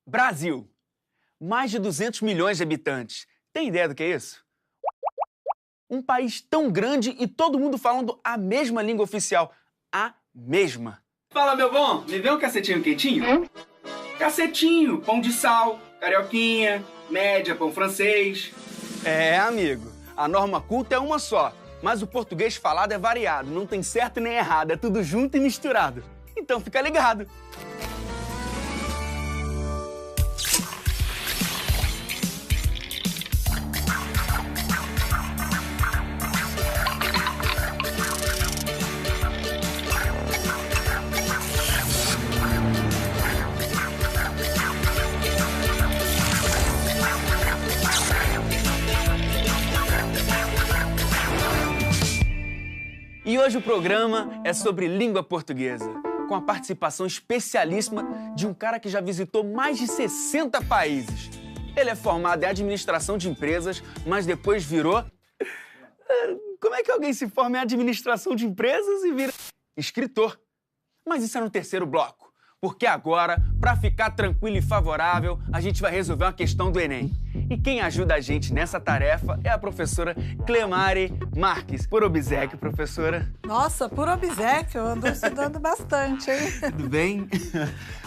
Brasil. Mais de 200 milhões de habitantes. Tem ideia do que é isso? Um país tão grande e todo mundo falando a mesma língua oficial. A mesma. Fala, meu bom, me vê um cacetinho quentinho? Cacetinho, pão de sal, carioquinha, média, pão francês. É, amigo. A norma culta é uma só. Mas o português falado é variado. Não tem certo nem errado. É tudo junto e misturado. Então fica ligado. E hoje o programa é sobre língua portuguesa, com a participação especialíssima de um cara que já visitou mais de 60 países. Ele é formado em administração de empresas, mas depois virou... Como é que alguém se forma em administração de empresas e vira escritor? Mas isso é no terceiro bloco, porque agora, para ficar tranquilo e favorável, a gente vai resolver uma questão do Enem. E quem ajuda a gente nessa tarefa é a professora Clemari Marques. Por obséquio, professora. Nossa, por obséquio, eu ando estudando bastante, hein? Tudo bem?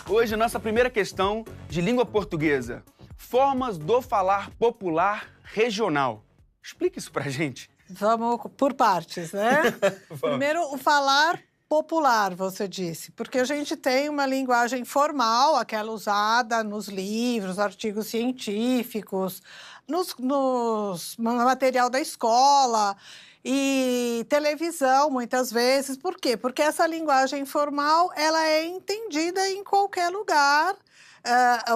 Hoje, a nossa primeira questão de língua portuguesa. Formas do falar popular regional. Explica isso pra gente. Vamos por partes, né? Primeiro, o falar popular, você disse, porque a gente tem uma linguagem formal, aquela usada nos livros, artigos científicos, no material da escola e televisão, muitas vezes. Por quê? Porque essa linguagem formal, ela é entendida em qualquer lugar,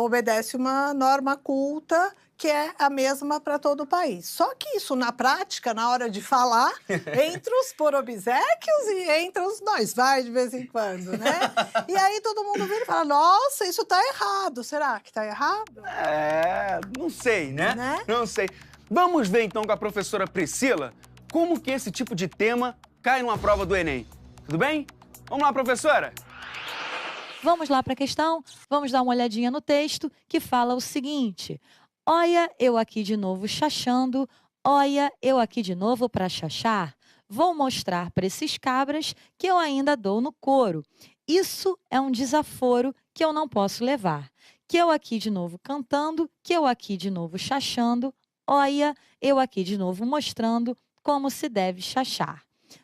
obedece uma norma culta, que é a mesma para todo o país. Só que isso, na prática, na hora de falar, entre os por obséquios e entre os nós vai de vez em quando, né? E aí todo mundo vira e fala, nossa, isso tá errado. Será que tá errado? Não sei, né? Não sei. Vamos ver então com a professora Priscila como que esse tipo de tema cai numa prova do Enem. Tudo bem? Vamos lá, professora? Vamos lá para a questão? Vamos dar uma olhadinha no texto que fala o seguinte... Olha, eu aqui de novo chachando, olha, eu aqui de novo para chachar. Vou mostrar para esses cabras que eu ainda dou no couro. Isso é um desaforo que eu não posso levar. Que eu aqui de novo cantando, que eu aqui de novo chachando, olha, eu aqui de novo mostrando como se deve chachar.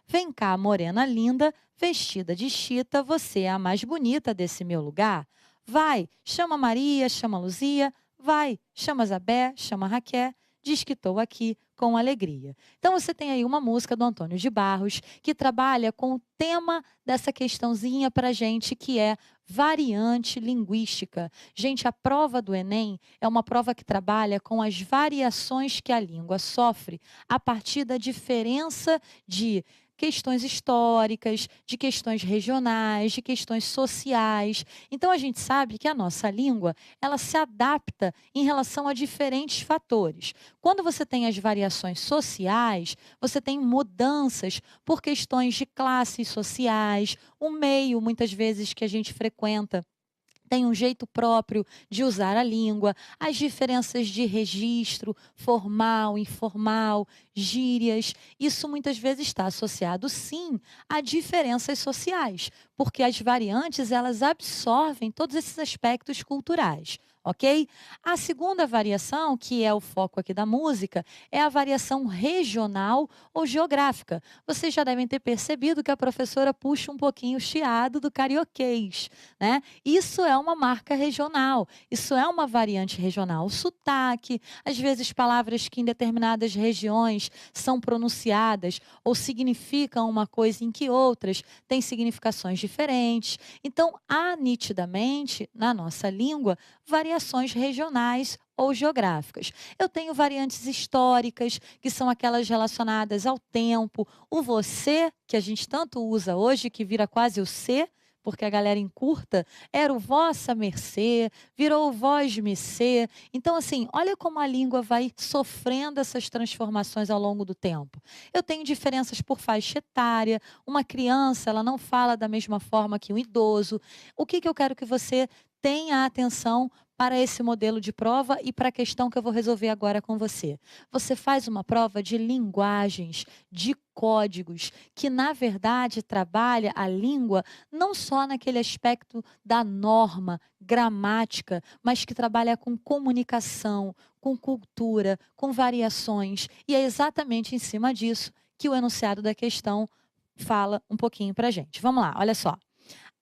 Vem cá, morena linda, vestida de chita, você é a mais bonita desse meu lugar. Vai, chama Maria, chama Luzia, vai, chama Zabé, chama Raquel, diz que estou aqui com alegria. Então, você tem aí uma música do Antônio de Barros que trabalha com o tema dessa questãozinha para a gente, que é variante linguística. Gente, a prova do Enem é uma prova que trabalha com as variações que a língua sofre a partir da diferença de questões históricas, de questões regionais, de questões sociais. Então, a gente sabe que a nossa língua, ela se adapta em relação a diferentes fatores. Quando você tem as variações sociais, você tem mudanças por questões de classes sociais, o meio, muitas vezes, que a gente frequenta tem um jeito próprio de usar a língua, as diferenças de registro, formal, informal, gírias. Isso muitas vezes está associado, sim, a diferenças sociais, porque as variantes, elas absorvem todos esses aspectos culturais. Ok? A segunda variação, que é o foco aqui da música, é a variação regional ou geográfica. Vocês já devem ter percebido que a professora puxa um pouquinho o chiado do carioquês, né? Isso é uma marca regional, isso é uma variante regional. O sotaque, às vezes palavras que em determinadas regiões são pronunciadas ou significam uma coisa em que outras têm significações diferentes. Então, há nitidamente, na nossa língua, variações regionais ou geográficas. Eu tenho variantes históricas, que são aquelas relacionadas ao tempo, o você, que a gente tanto usa hoje, que vira quase o ser, porque a galera encurta, era o vossa mercê, virou o vós me ser. Então, assim, olha como a língua vai sofrendo essas transformações ao longo do tempo. Eu tenho diferenças por faixa etária, uma criança, ela não fala da mesma forma que um idoso. O que eu quero que você tenha atenção para esse modelo de prova e para a questão que eu vou resolver agora com você. Você faz uma prova de linguagens, de códigos, que na verdade trabalha a língua não só naquele aspecto da norma, gramática, mas que trabalha com comunicação, com cultura, com variações. E é exatamente em cima disso que o enunciado da questão fala um pouquinho para a gente. Vamos lá, olha só.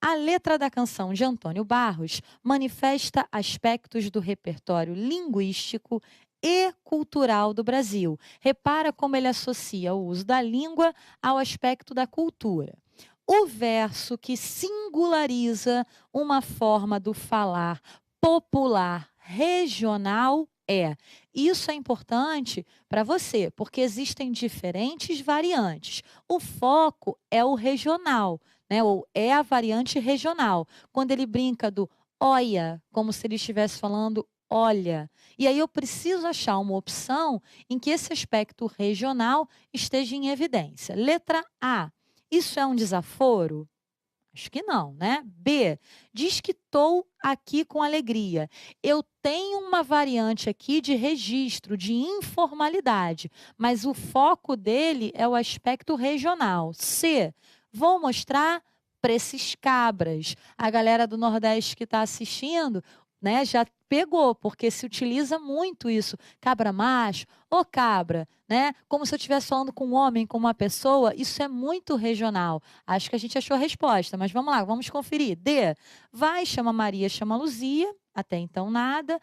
A letra da canção de Antônio Barros manifesta aspectos do repertório linguístico e cultural do Brasil. Repara como ele associa o uso da língua ao aspecto da cultura. O verso que singulariza uma forma do falar popular regional é. Isso é importante para você, porque existem diferentes variantes. O foco é o regional, né? Ou é a variante regional. Quando ele brinca do olha, como se ele estivesse falando olha. E aí eu preciso achar uma opção em que esse aspecto regional esteja em evidência. Letra A. Isso é um desaforo? Acho que não, né? B. Diz que estou aqui com alegria. Eu tenho uma variante aqui de registro, de informalidade, mas o foco dele é o aspecto regional. C. Vou mostrar para esses cabras. A galera do Nordeste que está assistindo, né, já pegou, porque se utiliza muito isso. Cabra macho, ô cabra, né? Como se eu estivesse falando com um homem, com uma pessoa, isso é muito regional. Acho que a gente achou a resposta, mas vamos lá, vamos conferir. D. Vai, chama Maria, chama Luzia. Até então nada.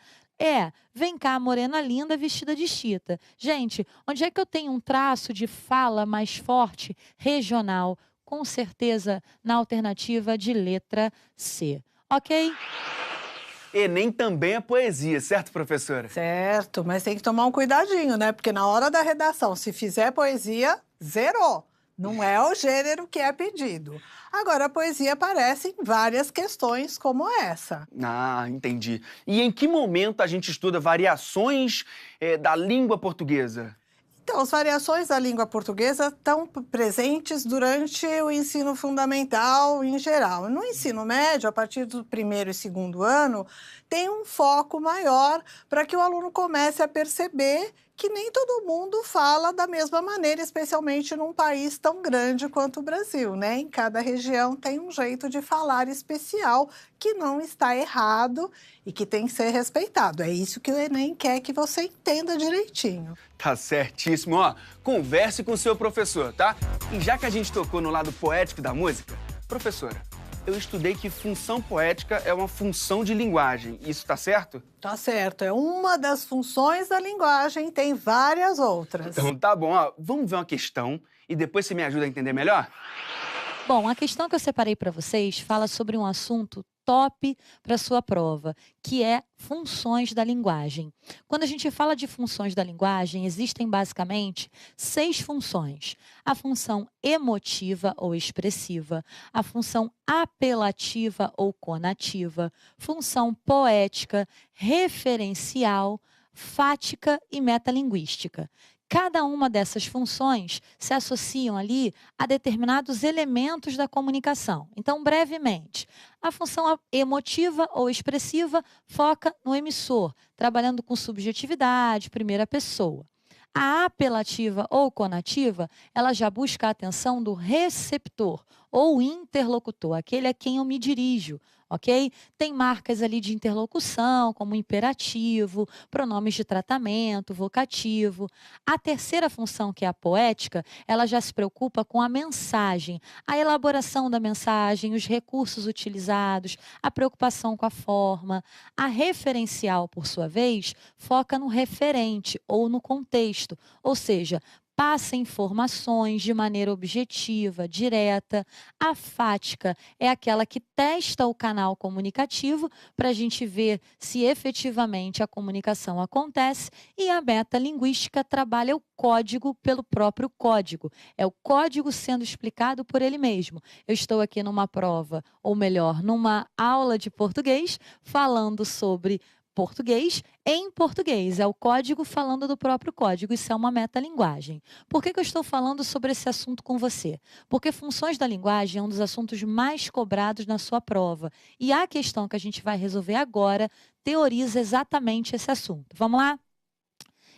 Vem cá, morena linda, vestida de chita. Gente, onde é que eu tenho um traço de fala mais forte, regional? Com certeza na alternativa de letra C. Ok? Enem também é poesia, certo, professora? Certo, mas tem que tomar um cuidadinho, né? Porque na hora da redação, se fizer poesia, zerou. Não é o gênero que é pedido. Agora, a poesia aparece em várias questões como essa. Ah, entendi. E em que momento a gente estuda variações da língua portuguesa? Então, as variações da língua portuguesa estão presentes durante o ensino fundamental em geral. No ensino médio, a partir do primeiro e segundo ano, tem um foco maior para que o aluno comece a perceber que nem todo mundo fala da mesma maneira, especialmente num país tão grande quanto o Brasil, né? Em cada região tem um jeito de falar especial que não está errado e que tem que ser respeitado. É isso que o Enem quer que você entenda direitinho. Tá certíssimo. Ó, converse com o seu professor, tá? E já que a gente tocou no lado poético da música, professora, eu estudei que função poética é uma função de linguagem. Isso tá certo? Tá certo, é uma das funções da linguagem, tem várias outras. Então tá bom, ó, vamos ver uma questão e depois você me ajuda a entender melhor? Bom, a questão que eu separei para vocês fala sobre um assunto top para sua prova, que é funções da linguagem. Quando a gente fala de funções da linguagem, existem basicamente 6 funções. A função emotiva ou expressiva, a função apelativa ou conativa, função poética, referencial, fática e metalinguística. Cada uma dessas funções se associam ali a determinados elementos da comunicação. Então, brevemente, a função emotiva ou expressiva foca no emissor, trabalhando com subjetividade, primeira pessoa. A apelativa ou conativa, ela já busca a atenção do receptor ou interlocutor, aquele a quem eu me dirijo, ok? Tem marcas ali de interlocução, como imperativo, pronomes de tratamento, vocativo. A terceira função, que é a poética, ela já se preocupa com a mensagem, a elaboração da mensagem, os recursos utilizados, a preocupação com a forma. A referencial, por sua vez, foca no referente ou no contexto, ou seja, passa informações de maneira objetiva, direta. A fática é aquela que testa o canal comunicativo para a gente ver se efetivamente a comunicação acontece. E a metalinguística trabalha o código pelo próprio código. É o código sendo explicado por ele mesmo. Eu estou aqui numa prova, ou melhor, numa aula de português, falando sobre português em português. É o código falando do próprio código. Isso é uma metalinguagem. Por que eu estou falando sobre esse assunto com você? Porque funções da linguagem é um dos assuntos mais cobrados na sua prova. E a questão que a gente vai resolver agora teoriza exatamente esse assunto. Vamos lá?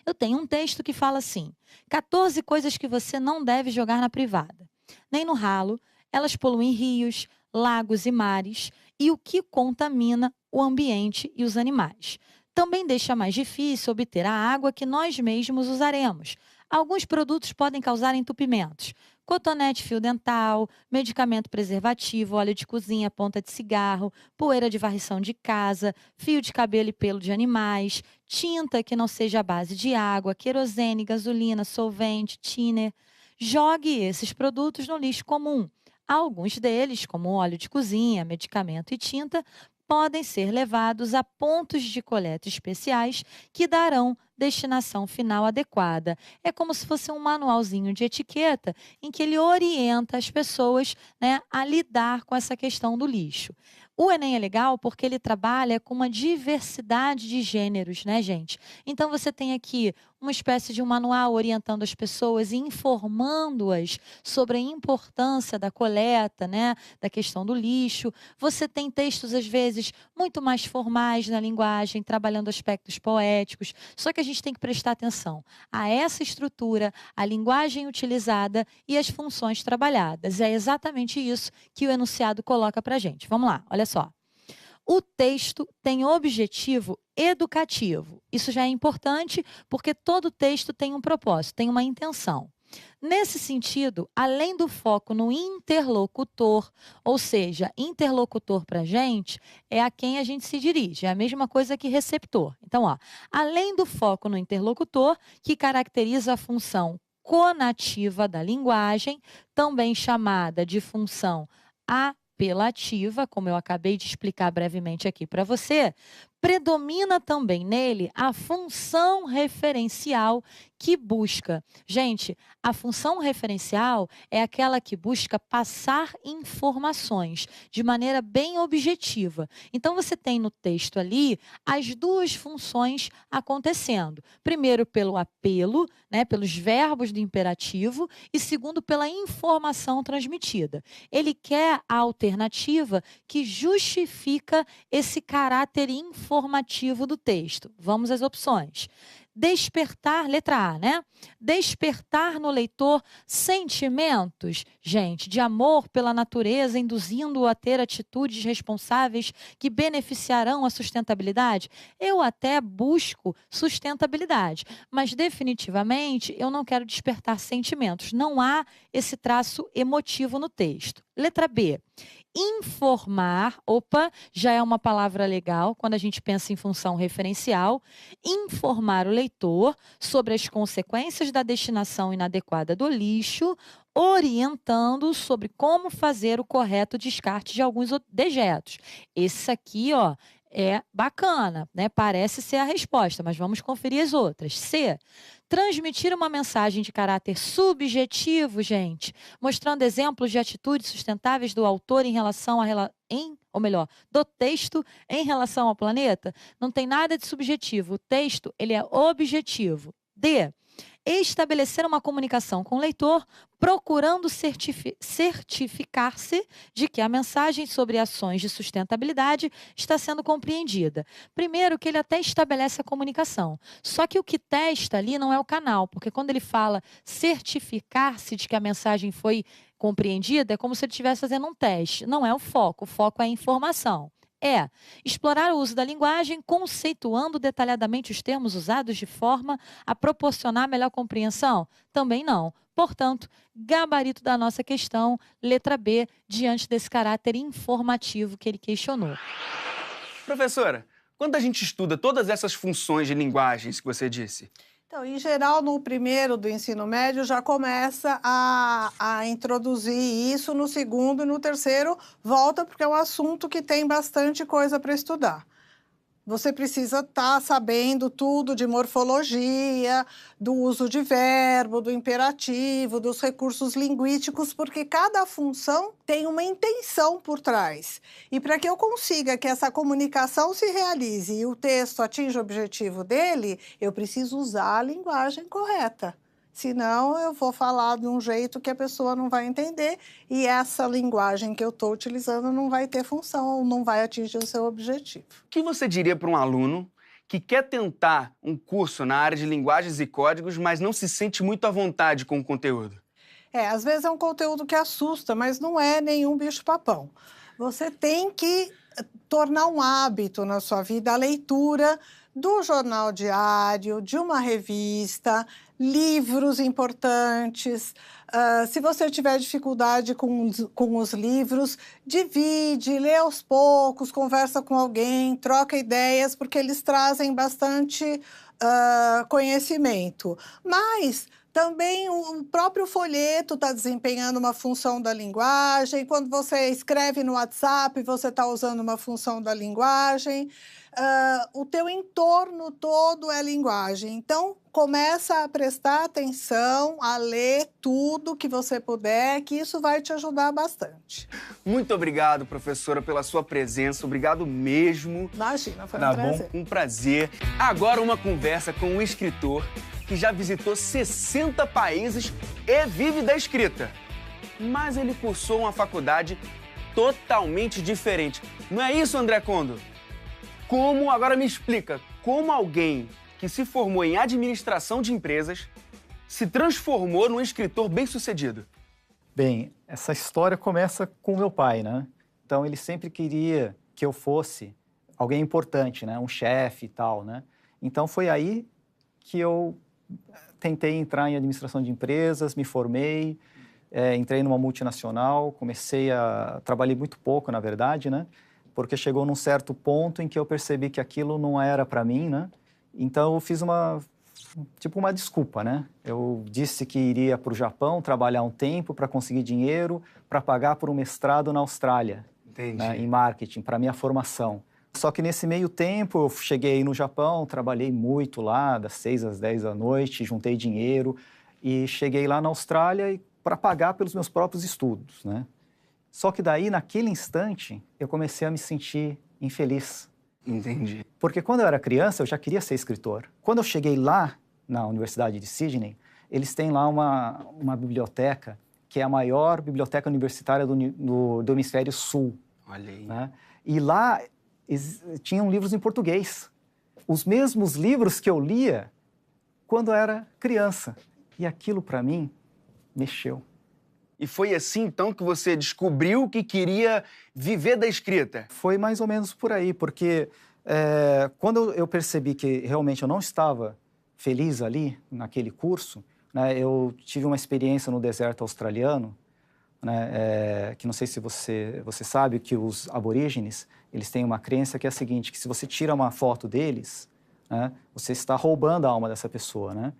Eu tenho um texto que fala assim: 14 coisas que você não deve jogar na privada. Nem no ralo, elas poluem rios, lagos e mares, e o que contamina o ambiente e os animais. Também deixa mais difícil obter a água que nós mesmos usaremos. Alguns produtos podem causar entupimentos. Cotonete, fio dental, medicamento preservativo, óleo de cozinha, ponta de cigarro, poeira de varrição de casa, fio de cabelo e pelo de animais, tinta que não seja à base de água, querosene, gasolina, solvente, thinner. Jogue esses produtos no lixo comum. Alguns deles, como óleo de cozinha, medicamento e tinta, podem ser levados a pontos de coleta especiais que darão destinação final adequada. É como se fosse um manualzinho de etiqueta em que ele orienta as pessoas, né, a lidar com essa questão do lixo. O Enem é legal porque ele trabalha com uma diversidade de gêneros, né, gente? Então, você tem aqui uma espécie de um manual orientando as pessoas e informando-as sobre a importância da coleta, né, da questão do lixo. Você tem textos, às vezes, muito mais formais na linguagem, trabalhando aspectos poéticos. Só que a gente tem que prestar atenção a essa estrutura, a linguagem utilizada e as funções trabalhadas. É exatamente isso que o enunciado coloca para a gente. Vamos lá, olha só. O texto tem objetivo educativo. Isso já é importante porque todo texto tem um propósito, tem uma intenção. Nesse sentido, além do foco no interlocutor, ou seja, interlocutor para a gente é a quem a gente se dirige, é a mesma coisa que receptor. Então, ó, além do foco no interlocutor, que caracteriza a função conativa da linguagem, também chamada de função apelativa, como eu acabei de explicar brevemente aqui para você, predomina também nele a função referencial que busca. Gente, a função referencial é aquela que busca passar informações de maneira bem objetiva. Então, você tem no texto ali as duas funções acontecendo. Primeiro, pelo apelo, né, pelos verbos do imperativo, e segundo, pela informação transmitida. Ele quer a alternativa que justifica esse caráter informativo do texto. Vamos às opções. Despertar, letra A, né? Despertar no leitor sentimentos, gente, de amor pela natureza, induzindo-o a ter atitudes responsáveis que beneficiarão a sustentabilidade. Eu até busco sustentabilidade, mas definitivamente eu não quero despertar sentimentos. Não há esse traço emotivo no texto. Letra B. Informar, opa, já é uma palavra legal quando a gente pensa em função referencial. Informar o leitor sobre as consequências da destinação inadequada do lixo, orientando sobre como fazer o correto descarte de alguns dejetos. Esse aqui, ó, é bacana, né? Parece ser a resposta, mas vamos conferir as outras. C. Transmitir uma mensagem de caráter subjetivo, gente, mostrando exemplos de atitudes sustentáveis do autor em relação do texto em relação ao planeta. Não tem nada de subjetivo. O texto, ele é objetivo. D. Estabelecer uma comunicação com o leitor, procurando certificar-se de que a mensagem sobre ações de sustentabilidade está sendo compreendida. Primeiro, que ele até estabelece a comunicação. Só que o que testa ali não é o canal, porque quando ele fala certificar-se de que a mensagem foi compreendida, é como se ele estivesse fazendo um teste. Não é o foco é a informação. É explorar o uso da linguagem, conceituando detalhadamente os termos usados de forma a proporcionar melhor compreensão? Também não. Portanto, gabarito da nossa questão, letra B, diante desse caráter informativo que ele questionou. Professora, quando a gente estuda todas essas funções de linguagens que você disse, então, em geral, no primeiro do ensino médio já começa a introduzir isso, no segundo e no terceiro volta, porque é um assunto que tem bastante coisa para estudar. Você precisa estar sabendo tudo de morfologia, do uso de verbo, do imperativo, dos recursos linguísticos, porque cada função tem uma intenção por trás. E para que eu consiga que essa comunicação se realize e o texto atinja o objetivo dele, eu preciso usar a linguagem correta. Senão, eu vou falar de um jeito que a pessoa não vai entender e essa linguagem que eu estou utilizando não vai ter função, ou não vai atingir o seu objetivo. O que você diria para um aluno que quer tentar um curso na área de linguagens e códigos, mas não se sente muito à vontade com o conteúdo? Às vezes é um conteúdo que assusta, mas não é nenhum bicho-papão. Você tem que tornar um hábito na sua vida a leitura do jornal diário, de uma revista, livros importantes. Se você tiver dificuldade com os livros, divide, lê aos poucos, conversa com alguém, troca ideias, porque eles trazem bastante conhecimento. Mas também o próprio folheto está desempenhando uma função da linguagem. Quando você escreve no WhatsApp, você está usando uma função da linguagem. O teu entorno todo é linguagem. Então, começa a prestar atenção, a ler tudo que você puder, que isso vai te ajudar bastante. Muito obrigado, professora, pela sua presença. Obrigado mesmo. Imagina, foi um prazer. Um prazer. Agora uma conversa com um escritor que já visitou 60 países e vive da escrita. Mas ele cursou uma faculdade totalmente diferente. Não é isso, André Condo? Agora me explica, como alguém que se formou em administração de empresas se transformou num escritor bem-sucedido? Bem, essa história começa com meu pai, né? Então, ele sempre queria que eu fosse alguém importante, né? Um chefe e tal, né? Então, foi aí que eu tentei entrar em administração de empresas, me formei, entrei numa multinacional, trabalhei muito pouco, na verdade, né? Porque chegou num certo ponto em que eu percebi que aquilo não era para mim, né? Então, eu fiz uma desculpa, né? Eu disse que iria para o Japão trabalhar um tempo para conseguir dinheiro para pagar por um mestrado na Austrália. Entendi. Né, em marketing, para minha formação. Só que nesse meio tempo, eu cheguei no Japão, trabalhei muito lá, das 6 às 10 da noite, juntei dinheiro e cheguei lá na Austrália para pagar pelos meus próprios estudos, né? Só que daí, naquele instante, eu comecei a me sentir infeliz. Entendi. Porque quando eu era criança, eu já queria ser escritor. Quando eu cheguei lá, na Universidade de Sydney, eles têm lá uma biblioteca, que é a maior biblioteca universitária do Hemisfério Sul. Olha aí. Né? E lá tinham livros em português. Os mesmos livros que eu lia quando era criança. E aquilo, para mim, mexeu. E foi assim, então, que você descobriu que queria viver da escrita? Foi mais ou menos por aí, porque quando eu percebi que realmente eu não estava feliz ali, naquele curso, né, eu tive uma experiência no deserto australiano, né, que não sei se você sabe que os aborígenes, eles têm uma crença que é a seguinte, que se você tira uma foto deles, né, você está roubando a alma dessa pessoa, né?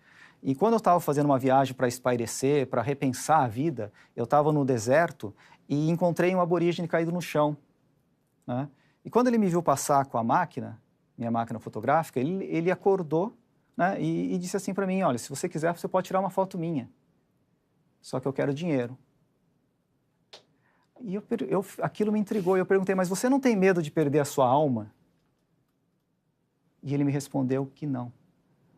E quando eu estava fazendo uma viagem para espairecer, para repensar a vida, eu estava no deserto e encontrei um aborígene caído no chão, né? E quando ele me viu passar com a máquina, minha máquina fotográfica, ele acordou, né, e disse assim para mim, olha, se você quiser, você pode tirar uma foto minha, só que eu quero dinheiro. E aquilo me intrigou, e eu perguntei, mas você não tem medo de perder a sua alma? E ele me respondeu que não.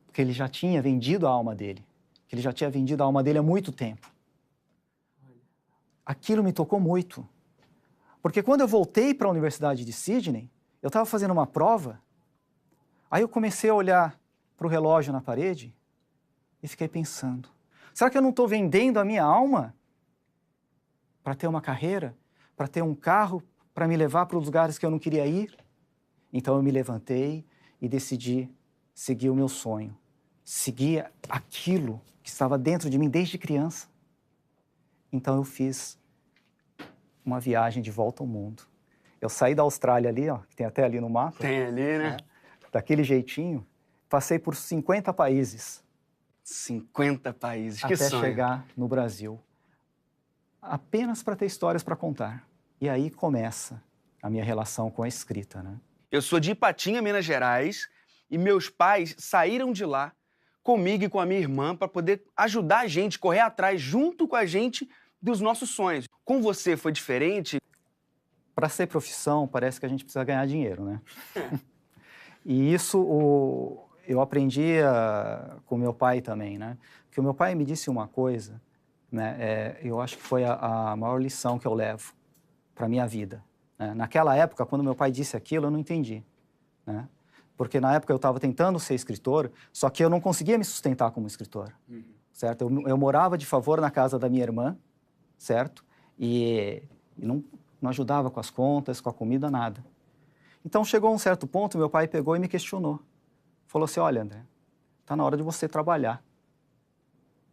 Porque ele já tinha vendido a alma dele. Que ele já tinha vendido a alma dele há muito tempo. Aquilo me tocou muito. Porque quando eu voltei para a Universidade de Sydney, eu estava fazendo uma prova, aí eu comecei a olhar para o relógio na parede e fiquei pensando, será que eu não estou vendendo a minha alma para ter uma carreira, para ter um carro, para me levar para os lugares que eu não queria ir? Então eu me levantei e decidi seguir o meu sonho, seguir aquilo que estava dentro de mim desde criança. Então eu fiz uma viagem de volta ao mundo. Eu saí da Austrália ali, ó, que tem até ali no mapa. Tem ali, né? Daquele jeitinho, passei por 50 países. 50 países, que até sonho. chegar no Brasil. Apenas para ter histórias para contar. E aí começa a minha relação com a escrita, né? Eu sou de Ipatinga, Minas Gerais, e meus pais saíram de lá comigo e com a minha irmã para poder ajudar a gente, correr atrás junto com a gente dos nossos sonhos. Com você foi diferente? Para ser profissão, parece que a gente precisa ganhar dinheiro, né? E isso eu aprendi com meu pai também, né? Porque o meu pai me disse uma coisa, né? Eu acho que foi a maior lição que eu levo para a minha vida, né? Naquela época, quando meu pai disse aquilo, eu não entendi, né? Porque na época eu estava tentando ser escritor, só que eu não conseguia me sustentar como escritor, certo? Eu morava de favor na casa da minha irmã, certo? E não ajudava com as contas, com a comida, nada. Então, chegou um certo ponto, meu pai pegou e me questionou. Falou assim, olha, André, está na hora de você trabalhar.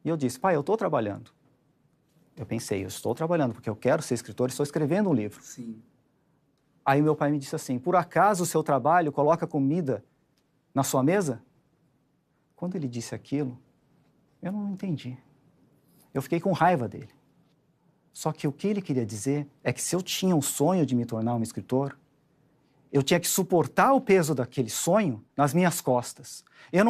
E eu disse, pai, eu estou trabalhando. Eu pensei, eu estou trabalhando porque eu quero ser escritor, estou escrevendo um livro. Sim. Aí meu pai me disse assim, por acaso o seu trabalho coloca comida na sua mesa? Quando ele disse aquilo, eu não entendi. Eu fiquei com raiva dele. Só que o que ele queria dizer é que se eu tinha um sonho de me tornar um escritor, eu tinha que suportar o peso daquele sonho nas minhas costas. Eu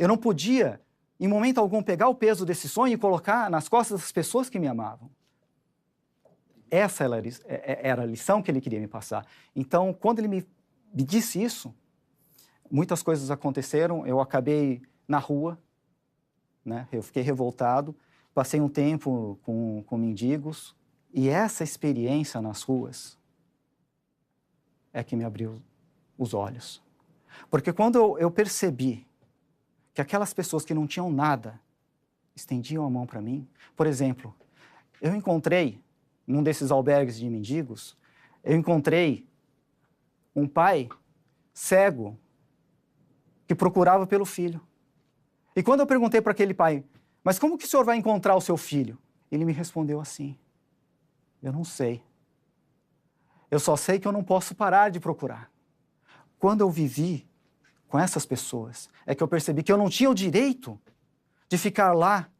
não podia, em momento algum, pegar o peso desse sonho e colocar nas costas das pessoas que me amavam. Essa era a lição que ele queria me passar. Então, quando ele me disse isso, muitas coisas aconteceram. Eu acabei na rua, né? Eu fiquei revoltado. Passei um tempo com mendigos. E essa experiência nas ruas é que me abriu os olhos. Porque quando eu percebi que aquelas pessoas que não tinham nada estendiam a mão para mim... Por exemplo, eu encontrei, num desses albergues de mendigos, eu encontrei um pai cego que procurava pelo filho. E quando eu perguntei para aquele pai, mas como que o senhor vai encontrar o seu filho? Ele me respondeu assim, eu não sei. Eu só sei que eu não posso parar de procurar. Quando eu vivi com essas pessoas, é que eu percebi que eu não tinha o direito de ficar lá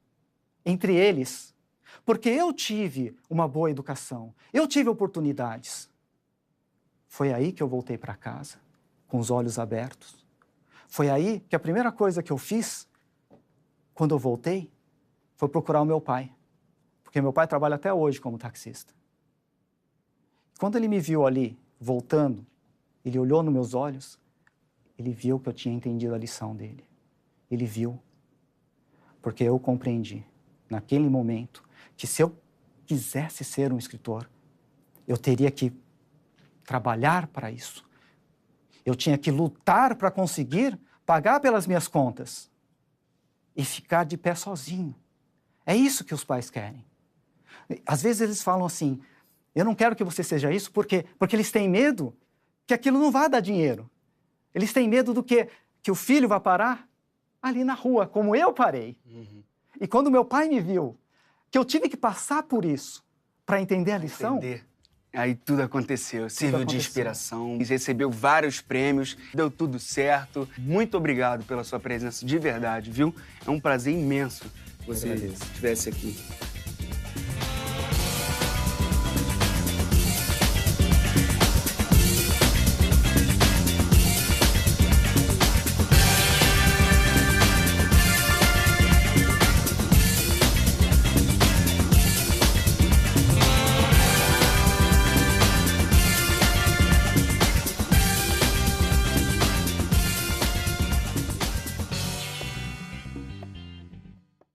entre eles, porque eu tive uma boa educação, eu tive oportunidades. Foi aí que eu voltei para casa, com os olhos abertos. Foi aí que a primeira coisa que eu fiz, quando eu voltei, foi procurar o meu pai, porque meu pai trabalha até hoje como taxista. Quando ele me viu ali, voltando, ele olhou nos meus olhos, ele viu que eu tinha entendido a lição dele. Ele viu, porque eu compreendi, naquele momento, que se eu quisesse ser um escritor, eu teria que trabalhar para isso. Eu tinha que lutar para conseguir pagar pelas minhas contas e ficar de pé sozinho. É isso que os pais querem. Às vezes eles falam assim, eu não quero que você seja isso porque eles têm medo que aquilo não vá dar dinheiro. Eles têm medo do que o filho vai parar ali na rua, como eu parei. E quando meu pai me viu, que eu tive que passar por isso para entender a lição... Aí tudo aconteceu, serviu de inspiração, recebeu vários prêmios, deu tudo certo. Muito obrigado pela sua presença, de verdade, viu? É um prazer imenso que você estivesse aqui.